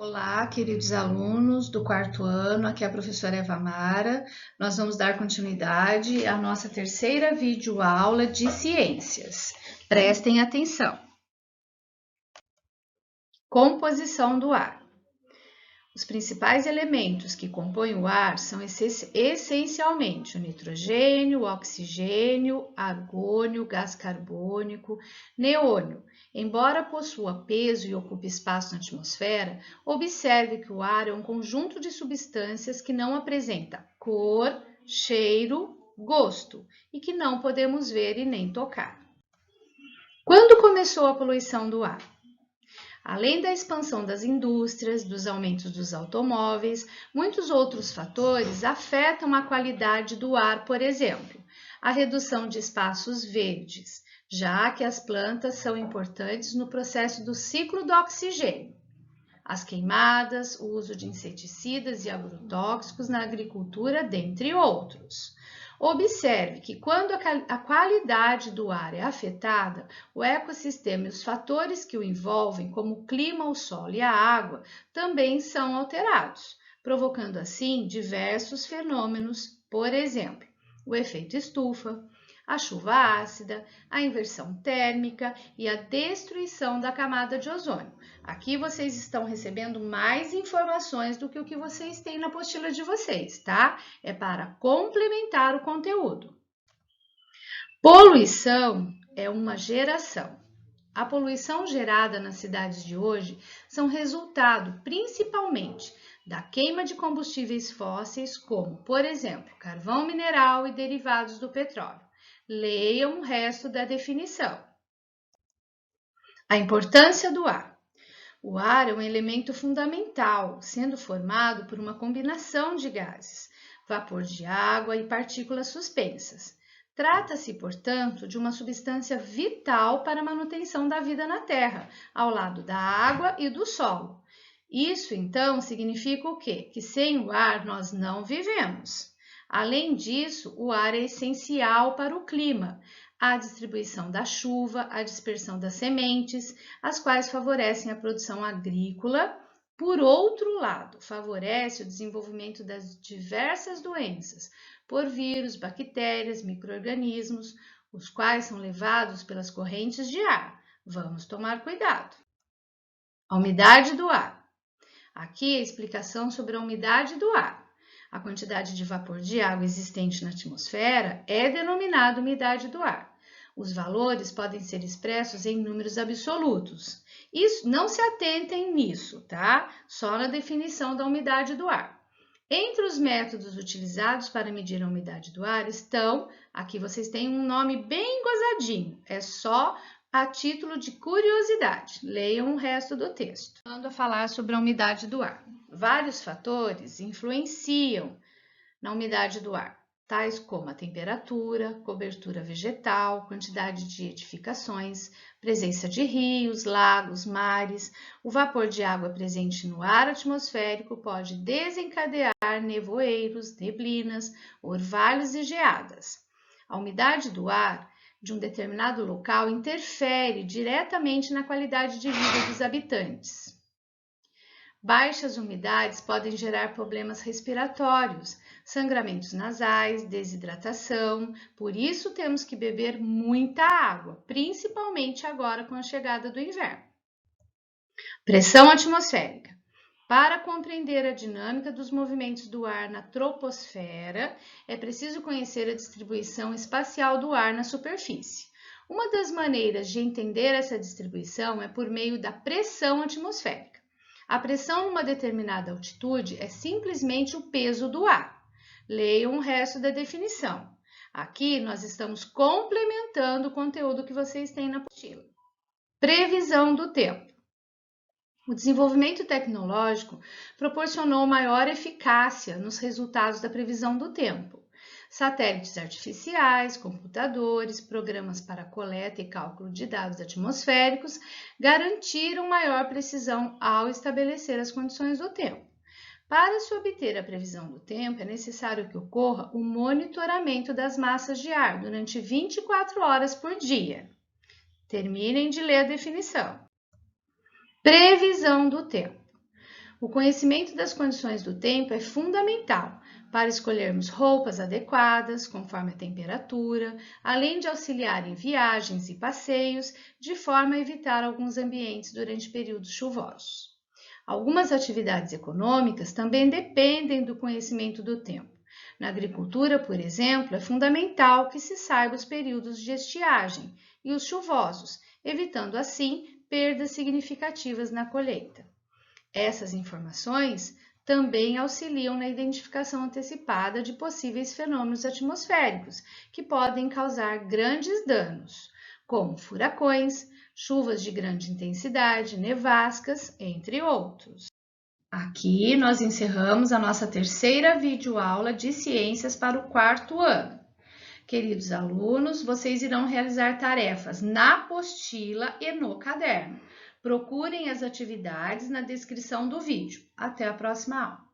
Olá, queridos alunos do quarto ano, aqui é a professora Eva Mara. Nós vamos dar continuidade à nossa terceira videoaula de ciências. Prestem atenção. Composição do ar. Os principais elementos que compõem o ar são essencialmente o nitrogênio, o oxigênio, argônio, gás carbônico, neônio. Embora possua peso e ocupe espaço na atmosfera, observe que o ar é um conjunto de substâncias que não apresenta cor, cheiro, gosto e que não podemos ver e nem tocar. Quando começou a poluição do ar? Além da expansão das indústrias, dos aumentos dos automóveis, muitos outros fatores afetam a qualidade do ar, por exemplo, a redução de espaços verdes, já que as plantas são importantes no processo do ciclo do oxigênio, as queimadas, o uso de inseticidas e agrotóxicos na agricultura, dentre outros. Observe que quando a qualidade do ar é afetada, o ecossistema e os fatores que o envolvem, como o clima, o solo e a água, também são alterados, provocando assim diversos fenômenos, por exemplo, o efeito estufa, a chuva ácida, a inversão térmica e a destruição da camada de ozônio. Aqui vocês estão recebendo mais informações do que o que vocês têm na apostila de vocês, tá? É para complementar o conteúdo. Poluição é uma geração. A poluição gerada nas cidades de hoje são resultado principalmente da queima de combustíveis fósseis, como, por exemplo, carvão mineral e derivados do petróleo. Leiam o resto da definição. A importância do ar. O ar é um elemento fundamental, sendo formado por uma combinação de gases, vapor de água e partículas suspensas. Trata-se, portanto, de uma substância vital para a manutenção da vida na Terra, ao lado da água e do solo. Isso, então, significa o quê? Que sem o ar nós não vivemos. Além disso, o ar é essencial para o clima, a distribuição da chuva, a dispersão das sementes, as quais favorecem a produção agrícola. Por outro lado, favorece o desenvolvimento das diversas doenças por vírus, bactérias, micro-organismos, os quais são levados pelas correntes de ar. Vamos tomar cuidado. A umidade do ar. Aqui a explicação sobre a umidade do ar. A quantidade de vapor de água existente na atmosfera é denominada umidade do ar. Os valores podem ser expressos em números absolutos. Isso, não se atentem nisso, tá? Só na definição da umidade do ar. Entre os métodos utilizados para medir a umidade do ar estão, aqui vocês têm um nome bem gozadinho, é só a título de curiosidade. Leiam o resto do texto. Vamos a falar sobre a umidade do ar. Vários fatores influenciam na umidade do ar, tais como a temperatura, cobertura vegetal, quantidade de edificações, presença de rios, lagos, mares. O vapor de água presente no ar atmosférico pode desencadear nevoeiros, neblinas, orvalhos e geadas. A umidade do ar de um determinado local interfere diretamente na qualidade de vida dos habitantes. Baixas umidades podem gerar problemas respiratórios, sangramentos nasais, desidratação, por isso temos que beber muita água, principalmente agora com a chegada do inverno. Pressão atmosférica. Para compreender a dinâmica dos movimentos do ar na troposfera, é preciso conhecer a distribuição espacial do ar na superfície. Uma das maneiras de entender essa distribuição é por meio da pressão atmosférica. A pressão numa determinada altitude é simplesmente o peso do ar. Leiam o resto da definição. Aqui nós estamos complementando o conteúdo que vocês têm na apostila. Previsão do tempo. O desenvolvimento tecnológico proporcionou maior eficácia nos resultados da previsão do tempo. Satélites artificiais, computadores, programas para coleta e cálculo de dados atmosféricos garantiram maior precisão ao estabelecer as condições do tempo. Para se obter a previsão do tempo, é necessário que ocorra o monitoramento das massas de ar durante 24 horas por dia. Terminem de ler a definição. Previsão do tempo. O conhecimento das condições do tempo é fundamental para escolhermos roupas adequadas conforme a temperatura, além de auxiliar em viagens e passeios, de forma a evitar alguns ambientes durante períodos chuvosos. Algumas atividades econômicas também dependem do conhecimento do tempo. Na agricultura, por exemplo, é fundamental que se saiba os períodos de estiagem e os chuvosos, evitando assim perdas significativas na colheita. Essas informações também auxiliam na identificação antecipada de possíveis fenômenos atmosféricos que podem causar grandes danos, como furacões, chuvas de grande intensidade, nevascas, entre outros. Aqui nós encerramos a nossa terceira videoaula de ciências para o quarto ano. Queridos alunos, vocês irão realizar tarefas na apostila e no caderno. Procurem as atividades na descrição do vídeo. Até a próxima aula!